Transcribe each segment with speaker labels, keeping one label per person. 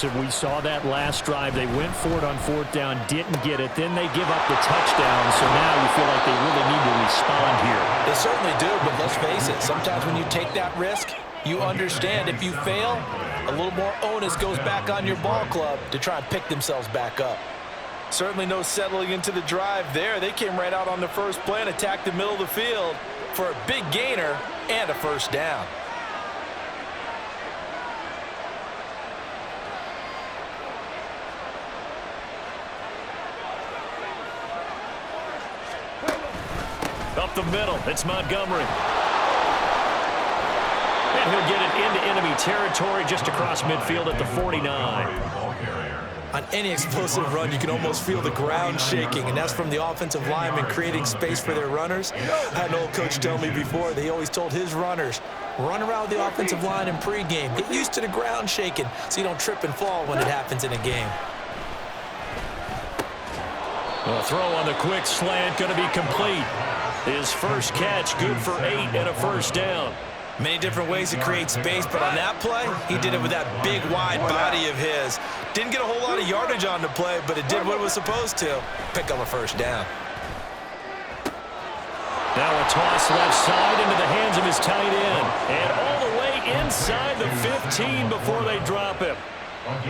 Speaker 1: impressive. We saw that last drive. They went for it on fourth down, didn't get it. Then they give up the touchdown, so now you feel like they really need to respond here.
Speaker 2: They certainly do, but let's face it, sometimes when you take that risk, you understand if you fail, a little more onus goes back on your ball club to try and pick themselves back up. Certainly no settling into the drive there. They came right out on the first play and attacked the middle of the field for a big gainer and a first down.
Speaker 1: Up the middle, it's Montgomery. And he'll get it into enemy territory just across midfield at the 49.
Speaker 2: On any explosive run, you can almost feel the ground shaking, and that's from the offensive linemen creating space for their runners. I had an old coach tell me before, they always told his runners, run around the offensive line in pregame. Get used to the ground shaking so you don't trip and fall when it happens in a game.
Speaker 1: A throw on the quick slant, going to be complete. His first catch, good for 8 and a first down.
Speaker 2: Many different ways to create space, but on that play, he did it with that big, wide body of his. Didn't get a whole lot of yardage on the play, but it did what it was supposed to. Pick up a first down.
Speaker 1: Now a toss left side into the hands of his tight end. And all the way inside the 15 before they drop him.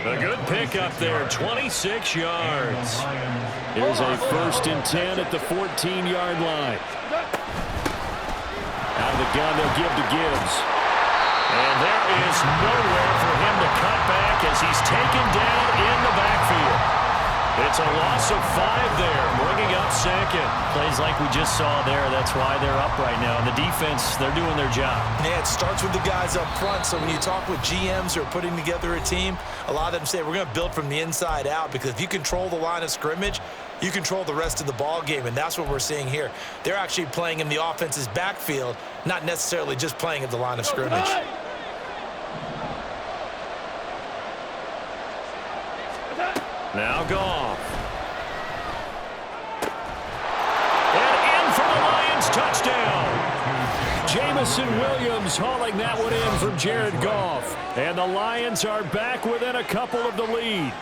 Speaker 1: A good pickup there, 26 yards. Here's a 1st and 10 at the 14-yard line. Out of the gun, they'll give to Gibbs. And there is nowhere for him to cut back as he's taken down in the backfield. It's a loss of 5 there, bringing up 2nd. Plays like we just saw there. That's why they're up right now. And the defense, they're doing their job.
Speaker 2: Yeah, it starts with the guys up front. So when you talk with GMs who are putting together a team, a lot of them say we're going to build from the inside out, because if you control the line of scrimmage, you control the rest of the ball game, and that's what we're seeing here. They're actually playing in the offense's backfield, not necessarily just playing at the line of scrimmage.
Speaker 1: Now Goff. And in for the Lions, touchdown. Jamison Williams hauling that one in from Jared Goff. And the Lions are back within a couple of the lead.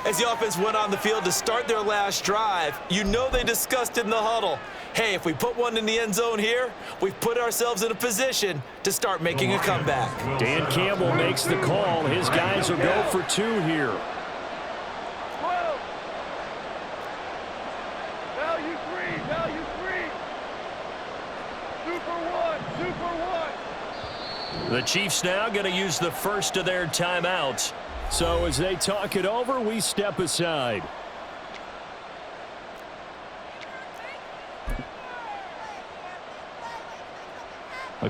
Speaker 2: As the offense went on the field to start their last drive, you know they discussed in the huddle, hey, if we put one in the end zone here, we've put ourselves in a position to start making a comeback.
Speaker 1: Dan Campbell makes the call. His guys will go for 2 here. The Chiefs now going to use the first of their timeouts. So as they talk it over, we step aside.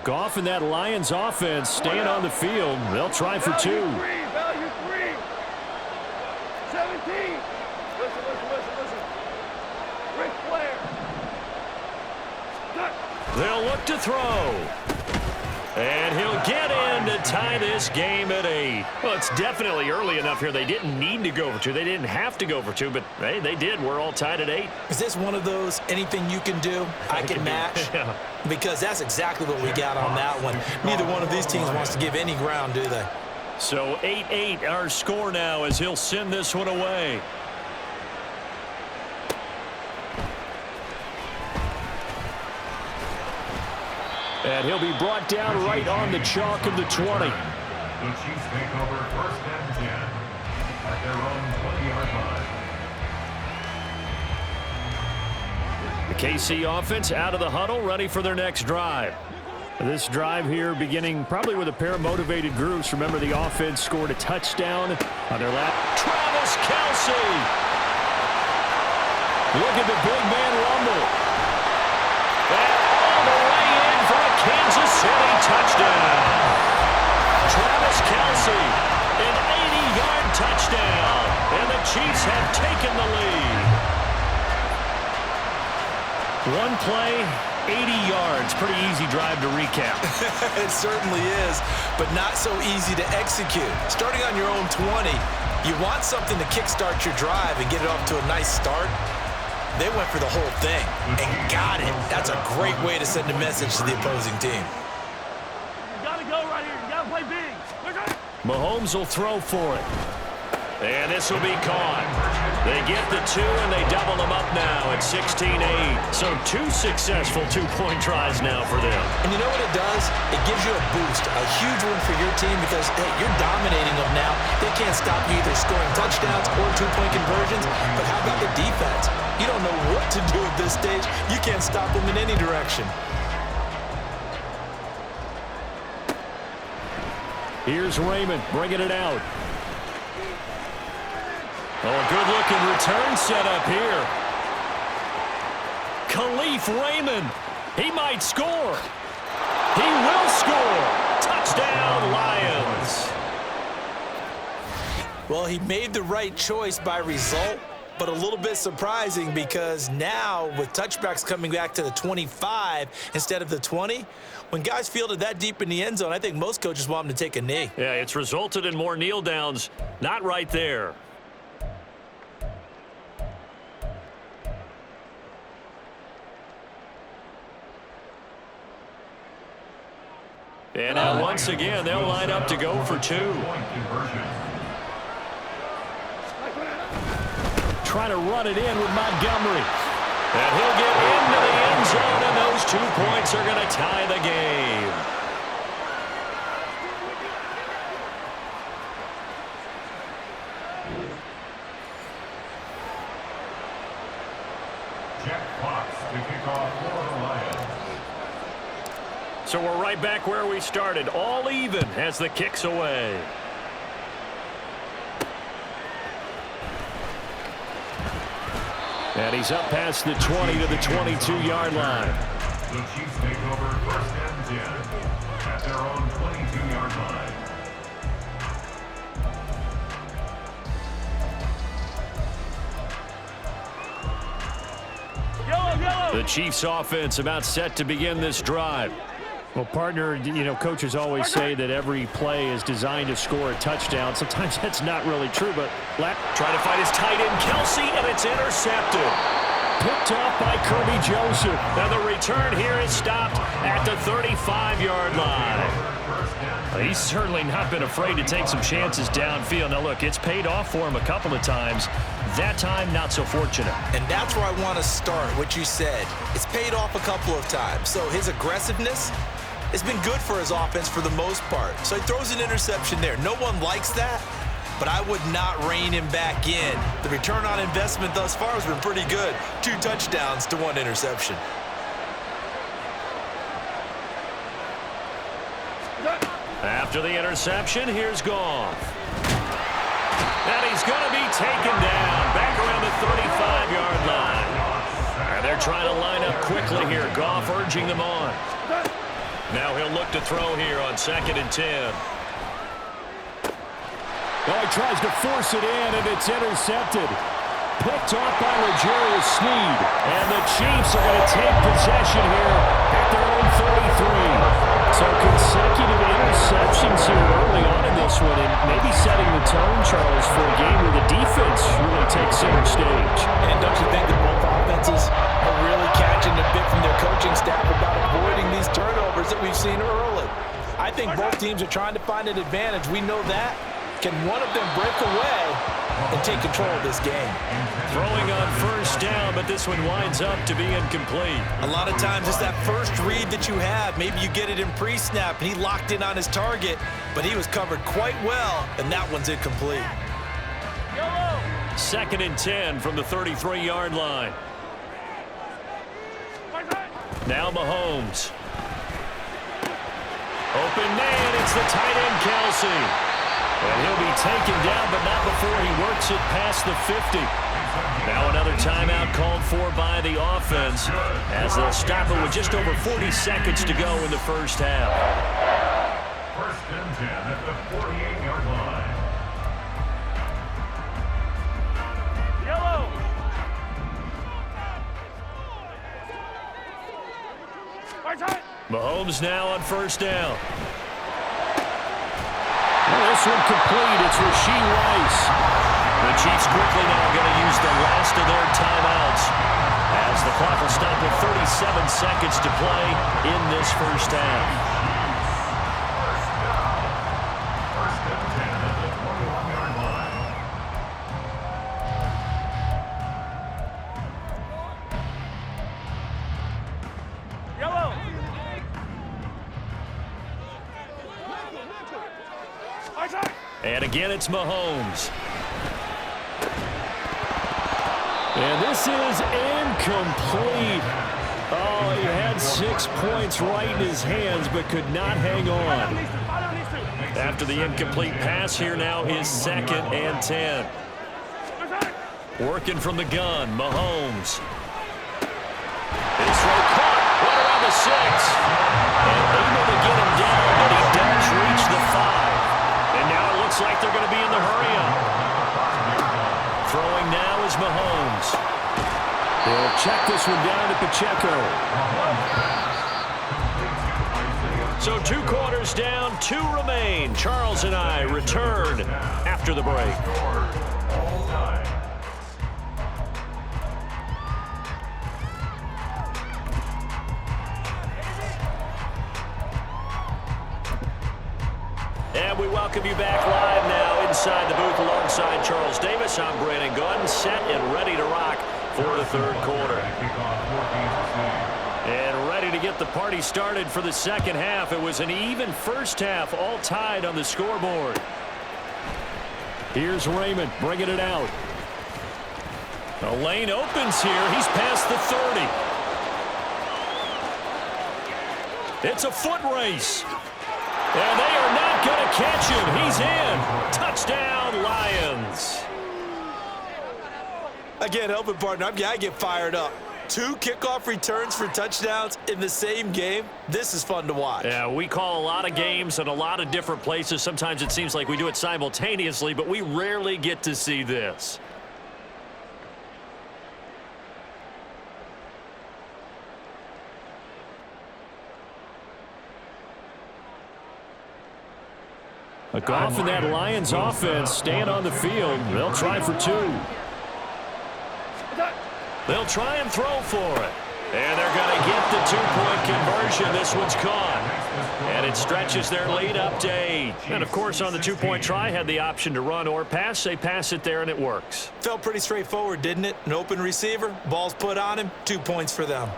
Speaker 1: Goff and that Lions offense staying on the field. They'll try for 2.
Speaker 3: Value 3. 17. Listen. Ric Flair.
Speaker 1: They'll look to throw. And he'll get in to tie this game at 8. Well, it's definitely early enough here. They didn't need to go for 2. They didn't have to go for 2, but hey, they did. We're all tied at 8.
Speaker 2: Is this one of those anything you can do, I can match?
Speaker 1: Yeah.
Speaker 2: Because that's exactly what we got on that one. Neither one of these teams wants to give any ground, do they?
Speaker 1: So 8-8 our score now as he'll send this one away. And he'll be brought down right on the chalk of the 20.
Speaker 4: The Chiefs take over 1st and 10 at their own 20-yard line.
Speaker 1: The KC offense out of the huddle, ready for their next drive. This drive here beginning probably with a pair of motivated groups. Remember, the offense scored a touchdown on their lap. Travis Kelce! Look at the big man rumble. Kansas City touchdown. Travis Kelce, an 80-yard touchdown. And the Chiefs have taken the lead. One play, 80 yards. Pretty easy drive to recap.
Speaker 2: It certainly is, but not so easy to execute. Starting on your own 20, you want something to kickstart your drive and get it off to a nice start. They went for the whole thing and got it. That's a great way to send a message to the opposing team.
Speaker 3: You got to go right here. You got to play big.
Speaker 1: Mahomes will throw for it. And this will be caught. They get the 2, and they double them up now at 16-8. So 2 successful two-point tries now for them.
Speaker 2: And you know what it does? It gives you a boost, a huge one for your team because, hey, you're dominating them now. They can't stop you either scoring touchdowns or two-point conversions. But how about the defense? You don't know what to do at this stage. You can't stop them in any direction.
Speaker 1: Here's Raymond bringing it out. Oh, a good-looking return set up here. Khalif Raymond. He might score. He will score. Touchdown, Lions.
Speaker 2: Well, he made the right choice by result, but a little bit surprising because now with touchbacks coming back to the 25 instead of the 20, when guys fielded that deep in the end zone, I think most coaches want them to take a knee.
Speaker 1: Yeah, it's resulted in more kneel downs. Not right there. And now once again, they'll line up to go for 2. Trying to run it in with Montgomery. And he'll get into the end zone, and those 2 points are going to tie the game.
Speaker 4: Jack Fox to kick off for the Lions.
Speaker 1: So we're right back where we started, all even as the kick's away. And he's up past the 20 to the 22-yard line.
Speaker 4: The Chiefs take over 1st and 10 at their own 22-yard line.
Speaker 1: The Chiefs offense about set to begin this drive. Well, partner, you know, coaches always say that every play is designed to score a touchdown. Sometimes that's not really true, but trying to find his tight end, Kelsey, and it's intercepted. Picked off by Kirby Joseph. And the return here is stopped at the 35-yard line. He's certainly not been afraid to take some chances downfield. Now, look, it's paid off for him a couple of times. That time, not so fortunate.
Speaker 2: And that's where I want to start, what you said. It's paid off a couple of times. So his aggressiveness has been good for his offense for the most part. So he throws an interception there. No one likes that, but I would not rein him back in. The return on investment thus far has been pretty good. 2 touchdowns to 1 interception.
Speaker 1: After the interception, here's Goff. And he's going to be taken down back around the 35-yard line. And they're trying to line up quickly here. Goff urging them on. Now he'll look to throw here on 2nd and 10. Well, he tries to force it in, and it's intercepted. Picked off by L'Jarius Sneed. And the Chiefs are going to take possession here at their own 33. So consecutive interceptions here early on in this one, and maybe setting the tone, Charles, for a game where the defense really takes center stage.
Speaker 2: And don't you think that both offenses are really catching a bit from their coaching staff about avoiding these turnovers that we've seen early? I think both teams are trying to find an advantage. We know that. Can one of them break away and take control of this game?
Speaker 1: Throwing on 1st down, but this one winds up to be incomplete.
Speaker 2: A lot of times it's that first read that you have. Maybe you get it in pre-snap, and he locked in on his target, but he was covered quite well, and that one's incomplete.
Speaker 1: 2nd and 10 from the 33-yard line. Now Mahomes. Open man, it's the tight end, Kelsey. And he'll be taken down, but not before he works it past the 50. Now another timeout called for by the offense as they'll stop it with just over 40 seconds to go in the first half.
Speaker 4: 1st and 10 at the 48-yard line.
Speaker 3: Yellow.
Speaker 1: Mahomes now on 1st down. Well, this one complete. It's Rashee Rice. The Chiefs quickly now going to use the last of their timeouts as the clock will stop with 37 seconds to play in this first half.
Speaker 4: 1st and 10 at the 21-yard line.
Speaker 1: And again, it's Mahomes.
Speaker 5: And this is incomplete. Oh, he had 6 points right in his hands, but could not hang on.
Speaker 1: After the incomplete pass, here now is 2nd and 10. Working from the gun, Mahomes. His throw caught right around the 6. And able to get him down, but he does reach the 5. And now it looks like they're going to be in the hurry-up. Throwing now is Mahomes.
Speaker 5: They'll check this one down to Pacheco.
Speaker 1: So 2 quarters down, 2 remain. Charles and I return after the break. And we welcome you back live now inside the booth alongside Charles Davis. I'm Brandon Gunn, set and ready to rock for the 3rd quarter. And ready to get the party started for the 2nd half. It was an even first half, all tied on the scoreboard.
Speaker 5: Here's Raymond bringing it out.
Speaker 1: The lane opens here. He's past the 30. It's a foot race. And they are not going to catch him. He's in. Touchdown, Lions.
Speaker 2: Again, helping partner, I get fired up. 2 kickoff returns for touchdowns in the same game. This is fun to watch.
Speaker 1: Yeah, we call a lot of games in a lot of different places. Sometimes it seems like we do it simultaneously, but we rarely get to see this.
Speaker 5: A Goff and that Lions offense staying on the field. They'll try for 2.
Speaker 1: They'll try and throw for it. And they're going to get the 2-point conversion. This one's caught. And it stretches their lead up to 8. And, of course, on the 2-point try, had the option to run or pass. They pass it there, and it works.
Speaker 2: Felt pretty straightforward, didn't it? An open receiver, ball's put on him, 2 points for them.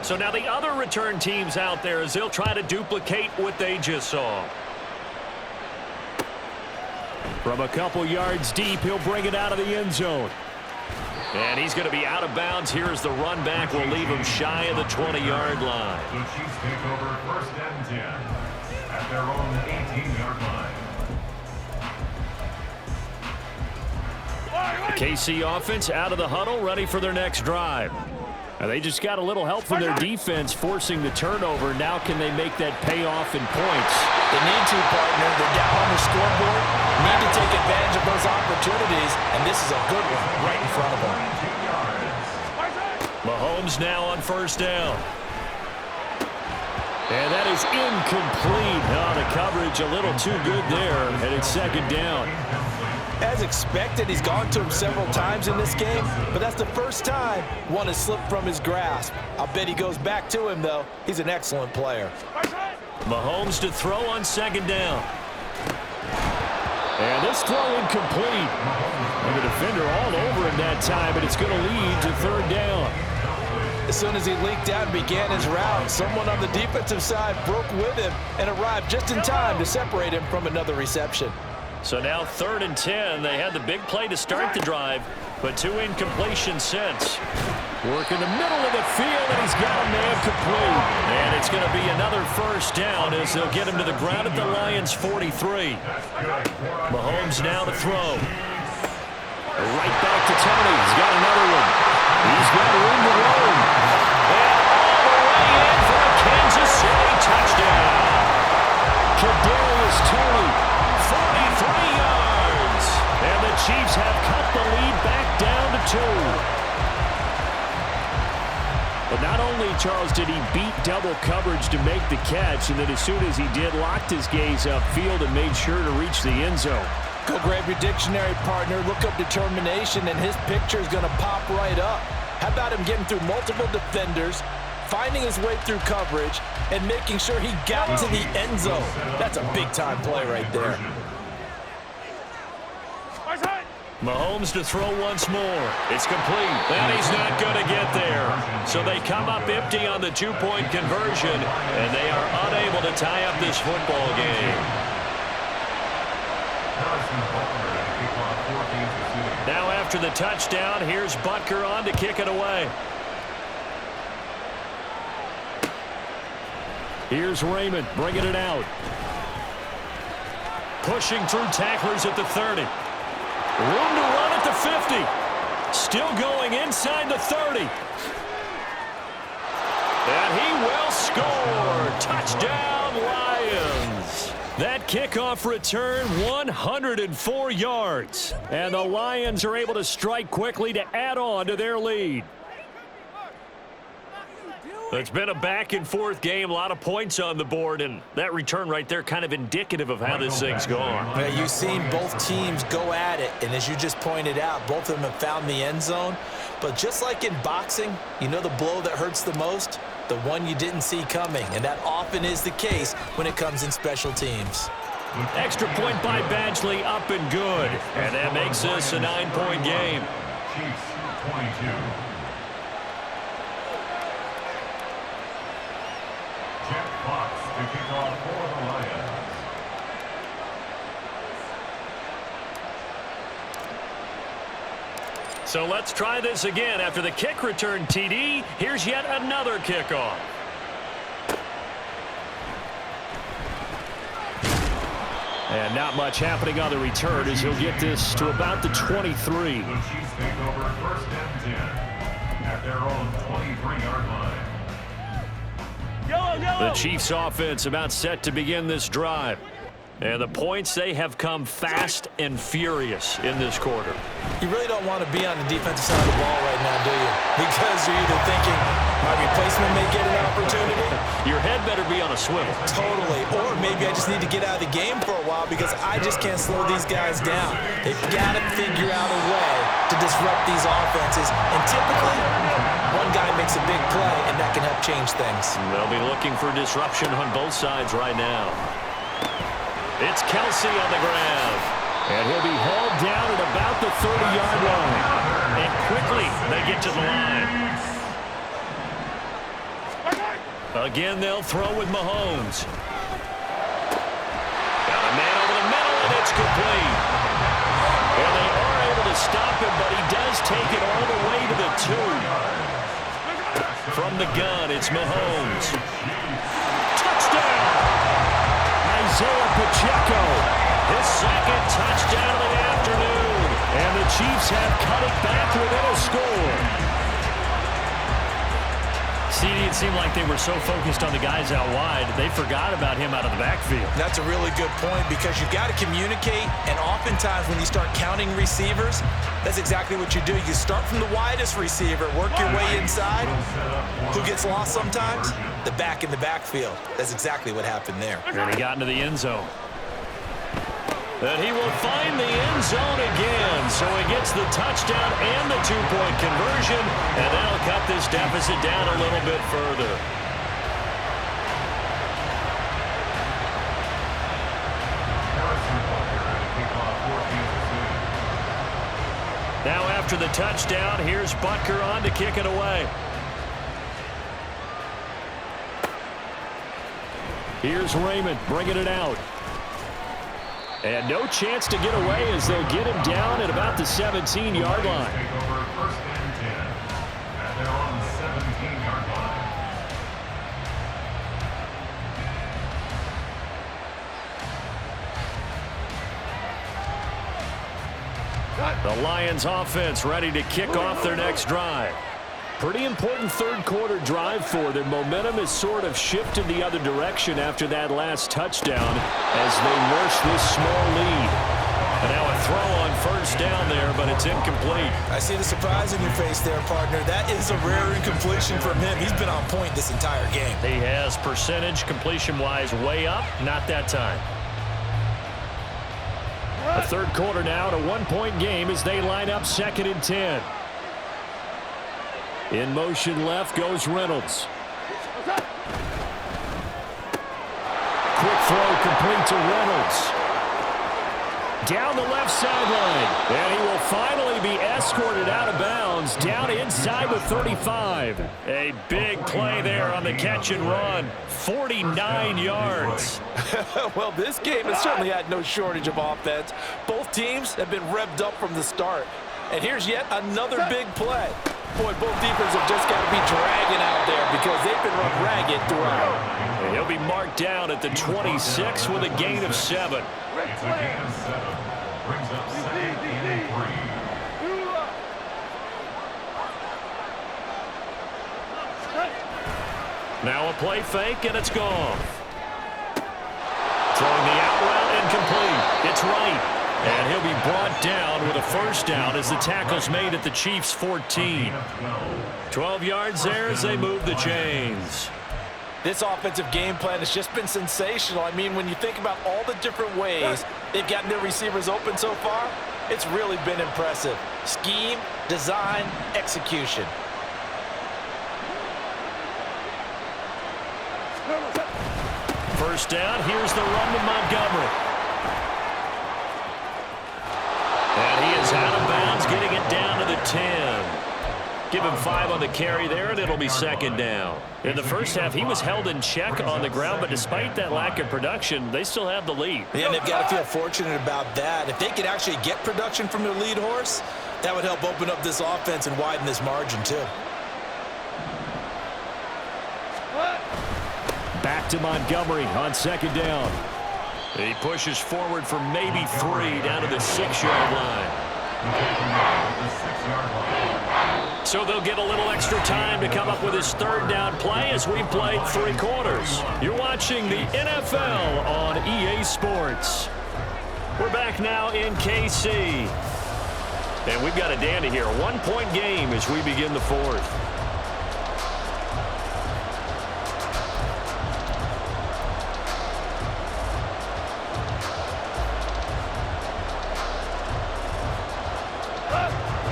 Speaker 1: So now the other return teams out there as they'll try to duplicate what they just saw.
Speaker 5: From a couple yards deep, he'll bring it out of the end zone.
Speaker 1: And he's going to be out of bounds. Here as the run back will leave him shy of the 20-yard line.
Speaker 4: The Chiefs take over 1st and 10 at their own 18-yard line.
Speaker 5: KC offense out of the huddle, ready for their next drive. Now they just got a little help from their defense forcing the turnover. Now can they make that pay off in points?
Speaker 2: They need to, partner. They're down on the scoreboard. Need to take advantage of those opportunities, and this is a good one right in front of them.
Speaker 1: Mahomes now on 1st down.
Speaker 5: And that is incomplete. Oh, the coverage a little too good there, and it's 2nd down.
Speaker 2: As expected, he's gone to him several times in this game, but that's the first time one has slipped from his grasp. I'll bet he goes back to him, though. He's an excellent player.
Speaker 1: Mahomes to throw on 2nd down.
Speaker 5: And this throw incomplete. And the defender all over him that time, but it's going to lead to 3rd down.
Speaker 2: As soon as he leaked out and began his route, someone on the defensive side broke with him and arrived just in time to separate him from another reception.
Speaker 1: So now 3rd and 10. They had the big play to start the drive, but 2 incompletions since.
Speaker 5: Work in the middle of the field, and he's got a man complete.
Speaker 1: And it's going to be another 1st down as they'll get him to the ground at the Lions' 43. Mahomes now to throw.
Speaker 5: Right back to Tony. He's got another one. He's got room to roam.
Speaker 1: And all the way in for a Kansas City touchdown.
Speaker 5: Kadarius Toney.
Speaker 1: 43 yards. And the Chiefs have cut the lead back down to 2.
Speaker 5: But not only, Charles, did he beat double coverage to make the catch, and then as soon as he did, locked his gaze upfield and made sure to reach the end zone.
Speaker 2: Go grab your dictionary, partner. Look up determination, and his picture is going to pop right up. How about him getting through multiple defenders, finding his way through coverage, and making sure he got to the end zone? That's a big-time play right there.
Speaker 5: Mahomes to throw once more.
Speaker 1: It's complete. And he's not going to get there. So they come up empty on the two-point conversion, and they are unable to tie up this football game. Now after the touchdown, here's Butker on to kick it away.
Speaker 5: Here's Raymond bringing it out. Pushing through tacklers at the 30. Room to run at the 50. Still going inside the 30. And he will score. Touchdown, Lions. That kickoff return, 104 yards. And the Lions are able to strike quickly to add on to their lead. It's been a back-and-forth game, a lot of points on the board, and that return right there kind of indicative of how this thing's gone.
Speaker 2: Yeah, you've seen both teams go at it, and as you just pointed out, both of them have found the end zone. But just like in boxing, you know the blow that hurts the most? The one you didn't see coming, and that often is the case when it comes in special teams.
Speaker 5: Extra point by Badgley, up and good. And that makes this a 9-point game.
Speaker 4: Chiefs 22. Jeff Fox to kick off for the Lions.
Speaker 5: So let's try this again. After the kick return TD, here's yet another kickoff. And not much happening on the return as he'll get this to about the 23.
Speaker 4: The Chiefs take over first and 10 at their own 23-yard line.
Speaker 5: The Chiefs offense about set to begin this drive. And the points, they have come fast and furious in this quarter.
Speaker 2: You really don't want to be on the defensive side of the ball right now, do you? Because you're either thinking, my replacement may get an opportunity.
Speaker 5: Your head better be on a swivel.
Speaker 2: Totally. Or maybe I just need to get out of the game for a while because I just can't slow these guys down. They've got to figure out a way to disrupt these offenses. And typically, one guy makes a big play, and that can help change things.
Speaker 5: They'll be looking for disruption on both sides right now. It's Kelsey on the ground. And he'll be held down at about the 30-yard line. And quickly, they get to the line. Again, they'll throw with Mahomes. Got a man over the middle, and it's complete. And they are able to stop him, but he does take it all the way to the 2. From the gun, it's Mahomes. Touchdown! Isaiah Pacheco, his second touchdown of the afternoon. And the Chiefs have cut it back within a score. CD, it seemed like they were so focused on the guys out wide, they forgot about him out of the backfield.
Speaker 2: That's a really good point because you've got to communicate, and oftentimes when you start counting receivers, that's exactly what you do. You start from the widest receiver, work your way inside. Who gets lost sometimes? The back in the backfield. That's exactly what happened there.
Speaker 5: And he got into the end zone. And he will find the end zone again. So he gets the touchdown and the 2-point conversion. And that'll cut this deficit down a little bit further. Now after the touchdown, here's Butker on to kick it away. Here's Raymond bringing it out. And no chance to get away as they'll get him down at about the 17-yard line.
Speaker 4: Take over first and 10 at their own 17-yard line.
Speaker 5: The Lions offense ready to kick off their next drive. Pretty important third-quarter drive for them. Momentum has sort of shifted the other direction after that last touchdown as they nurse this small lead. And now a throw on first down there, but it's incomplete.
Speaker 2: I see the surprise in your face there, partner. That is a rare incompletion from him. He's been on point this entire game.
Speaker 5: He has percentage completion-wise way up, not that time. The third quarter now, a 1-point game as they line up 2nd and 10. In motion left goes Reynolds. Quick throw complete to Reynolds. down the left sideline. And he will finally be escorted out of bounds down inside the 35. A big play there on the catch and run. 49 yards.
Speaker 2: Well, this game has certainly had no shortage of offense. Both teams have been revved up from the start. And here's yet another big play. Boy, both defenses have just got to be dragging out there because they've been run ragged throughout.
Speaker 5: And he'll be marked down at the 26 with a gain of 7.
Speaker 4: It's a gain of 7. Brings up 2nd and 3.
Speaker 5: Now a play fake, and it's gone. Throwing the out route incomplete. It's right. And he'll be brought down with a first down as the tackle's made at the Chiefs' 14. 12 yards there as they move the chains.
Speaker 2: This offensive game plan has just been sensational. I mean, when you think about all the different ways they've gotten their receivers open so far, it's really been impressive. Scheme, design, execution.
Speaker 5: First down, here's the run to Montgomery. And he is out of bounds, getting it down to the 10. Give him 5 on the carry there, and it'll be 2nd down. In the first half, he was held in check on the ground, but despite that lack of production, they still have the lead.
Speaker 2: And they've got to feel fortunate about that. If they could actually get production from their lead horse, that would help open up this offense and widen this margin, too.
Speaker 5: Back to Montgomery on 2nd down. He pushes forward for maybe 3 down to the 6-yard line. So they'll get a little extra time to come up with his 3rd down play as we've played 3 quarters. You're watching the NFL on EA Sports. We're back now in KC. And we've got a dandy here. A 1-point game as we begin the 4th.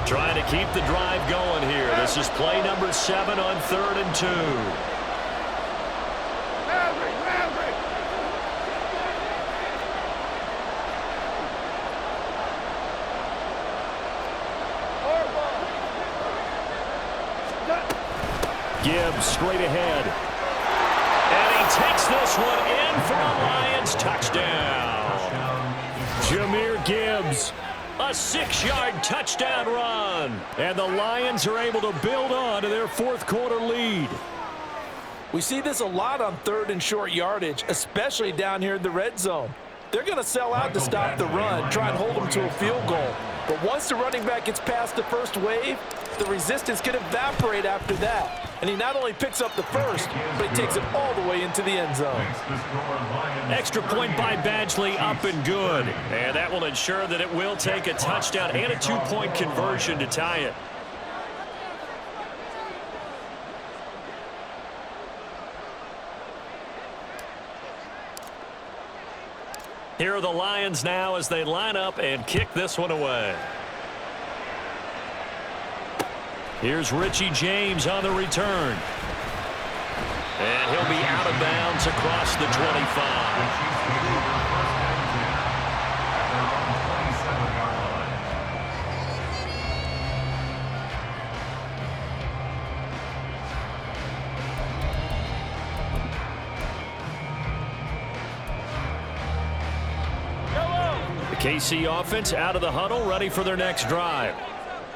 Speaker 5: Trying to keep the drive going here. This is play number 7 on 3rd and 2. Gibbs straight ahead. And he takes this one in for a Lions touchdown. Jahmyr Gibbs. A 6-yard touchdown run. And the Lions are able to build on to their 4th quarter lead.
Speaker 2: We see this a lot on 3rd and short yardage, especially down here in the red zone. They're going to sell out to stop the run, try and hold them to a field goal. But once the running back gets past the first wave, the resistance can evaporate after that. And he not only picks up the first, but he takes it all the way into the end zone.
Speaker 5: Extra point by Badgley, up and good. And that will ensure that it will take a touchdown and a 2-point conversion to tie it. Here are the Lions now as they line up and kick this one away. Here's Richie James on the return. And he'll be out of bounds across the 25. KC offense out of the huddle, ready for their next drive.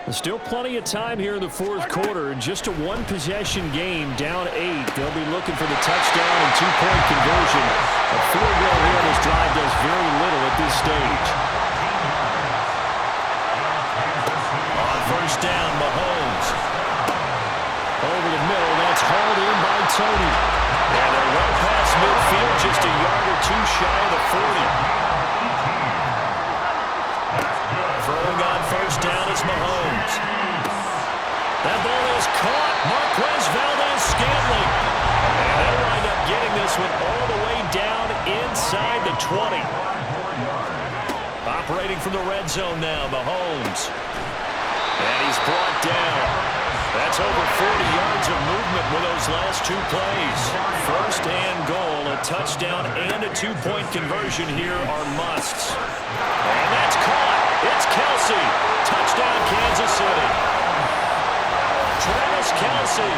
Speaker 5: There's still plenty of time here in the 4th quarter. Just a 1-possession game, down 8. They'll be looking for the touchdown and 2-point conversion. A field goal here on this drive does very little at this stage. On 1st down, Mahomes. Over the middle, that's hauled in by Tony. And they're well past midfield, just a yard or 2 shy of the 40. Throwing on 1st down is Mahomes. That ball is caught. Marquez Valdes-Scantling. And they'll wind up getting this one all the way down inside the 20. Operating from the red zone now, Mahomes. And he's brought down. That's over 40 yards of movement with those last 2 plays. 1st and goal, a touchdown and a 2-point conversion here are musts. And that's caught. It's Kelsey. Touchdown, Kansas City. Travis Kelsey,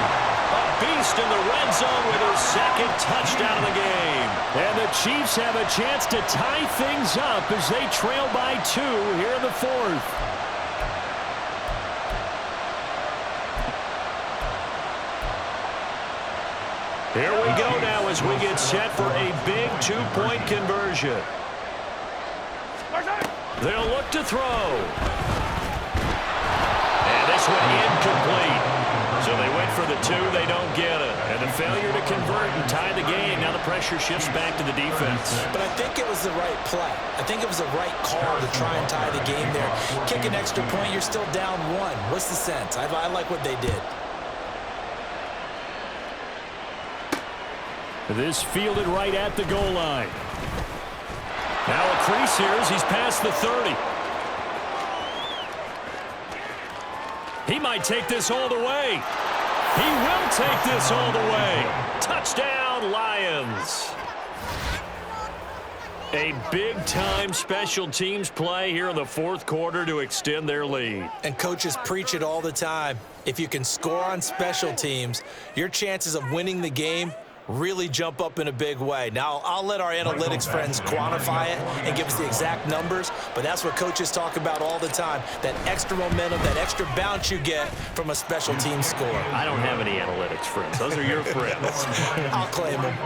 Speaker 5: a beast in the red zone with his second touchdown of the game. And the Chiefs have a chance to tie things up as they trail by 2 here in the 4th. Here we go now as we get set for a big 2-point conversion. They'll look to throw. And this one incomplete. So they went for the 2, they don't get it. And a failure to convert and tie the game. Now the pressure shifts back to the defense.
Speaker 2: But I think it was the right play. I think it was the right call to try and tie the game there. Kick an extra point, you're still down 1. What's the sense? I like what they did.
Speaker 5: This fielded right at the goal line. Now a crease here as he's past the 30. He might take this all the way. He will take this all the way. Touchdown, Lions. A big-time special teams play here in the 4th quarter to extend their lead.
Speaker 2: And coaches preach it all the time. If you can score on special teams, your chances of winning the game really jump up in a big way. Now, I'll let our analytics friends quantify it and give us the exact numbers, but that's what coaches talk about all the time, that extra momentum, that extra bounce you get from a special team score.
Speaker 5: I don't have any analytics friends. Those are your friends.
Speaker 2: I'll claim them.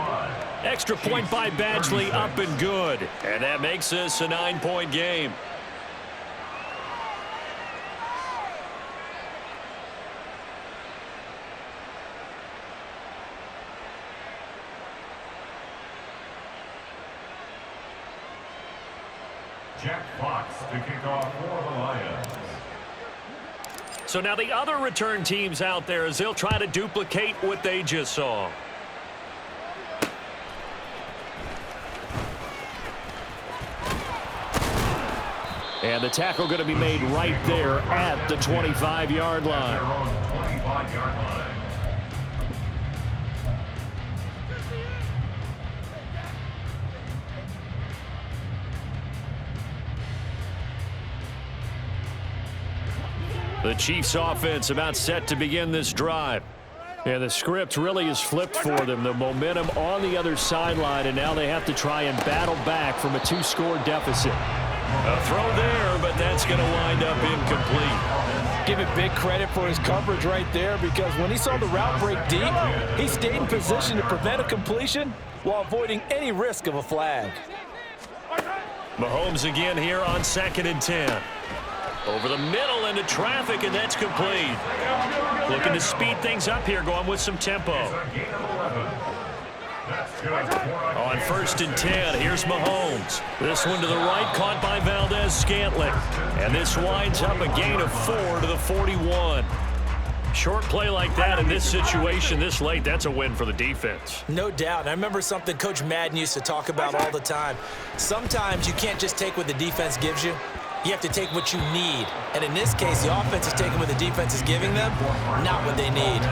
Speaker 5: Extra point by Badgley, up and good. And that makes this a 9-point game.
Speaker 4: Jack Fox to kick off for the Lions.
Speaker 5: So now the other return teams out there as they'll try to duplicate what they just saw. And the tackle going to be made right there at the 25-yard line.
Speaker 4: Their own 25-yard line.
Speaker 5: The Chiefs offense about set to begin this drive. And the script really is flipped for them. The momentum on the other sideline, and now they have to try and battle back from a 2-score deficit. A throw there, but that's going to wind up incomplete.
Speaker 2: Give it big credit for his coverage right there, because when he saw the route break deep, he stayed in position to prevent a completion while avoiding any risk of a flag.
Speaker 5: Mahomes again here on 2nd and 10. Over the middle into traffic, and that's complete. Looking to speed things up here, going with some tempo. On 1st and 10, here's Mahomes. This one to the right, caught by Valdez-Scantling. And this winds up a gain of 4 to the 41. Short play like that in this situation this late, that's a win for the defense.
Speaker 2: No doubt. I remember something Coach Madden used to talk about all the time. Sometimes you can't just take what the defense gives you. You have to take what you need. And in this case, the offense is taking what the defense is giving them, not what they need.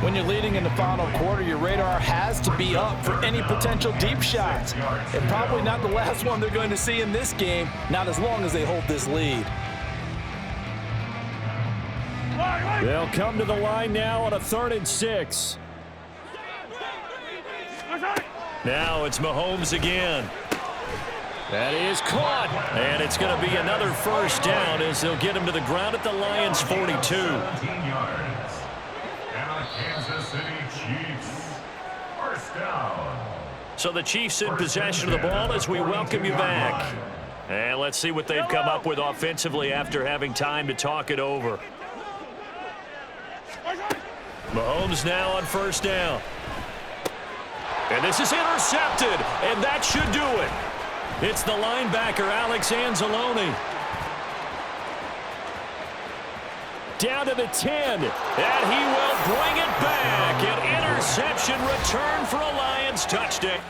Speaker 2: When you're leading in the final quarter, your radar has to be up for any potential deep shots. And probably not the last one they're going to see in this game, not as long as they hold this lead.
Speaker 5: They'll come to the line now on a 3rd and 6. Now it's Mahomes again. That is caught, and it's going to be another 1st down as they'll get him to the ground at the Lions' 42.
Speaker 4: 17 yards. And the Kansas City Chiefs. 1st down.
Speaker 5: So the Chiefs in possession of the ball as we welcome you back. And let's see what they've come up with offensively after having time to talk it over. Mahomes now on 1st down. And this is intercepted, and that should do it. It's the linebacker, Alex Anzalone. Down to the 10, and he will bring it back. An interception return for a Lions touchdown.